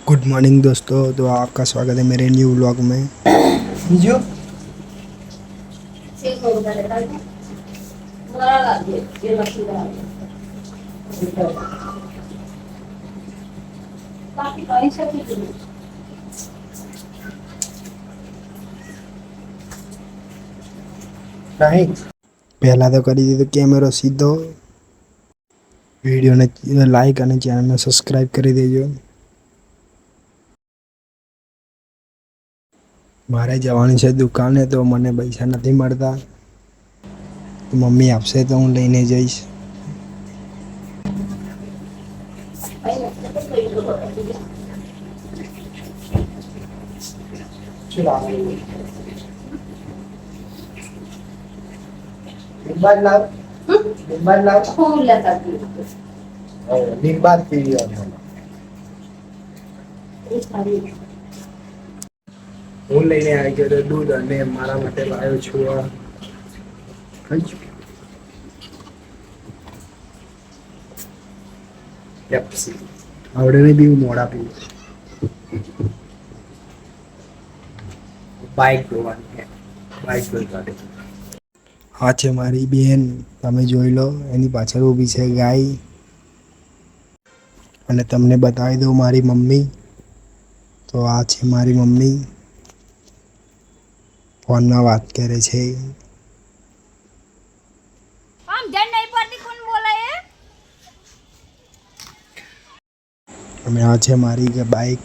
Good morning दोस्तों। तो आपका स्वागत है मेरे न्यू व्लॉग में। जो नहीं पहला तो કરી દીધો કેમેરો સીધો। વિડીયોને લાઈક અને ચેનલને સબસ્ક્રાઇબ કરી દેજો। મારે જવાનું છે દુકાને, તો મને પૈસા નથી મળતા, તો મમ્મી આપશે તો હું લઈને જઈશ। નિંબાદ લાવ, નિંબાદ લાવ, હું લેતા નિંબાદ પીવી હું લઈને આવી ગયો દૂધ, અને મારા માટે લાવ્યો છું પેપ્સી। આવડે ને બી મોડા પીવું। બાઇક ધોવાની છે, બાઇક ધોઈ। આ છે મારી બેન, તમે જોઈ લો, એની પાછળ ઊભી છે ગાય। અને તમને બતાવી દઉં મારી મમ્મી, તો આ છે મારી મમ્મી, ફોનમાં વાત કરે છે। અને આ છે મારી બાઇક।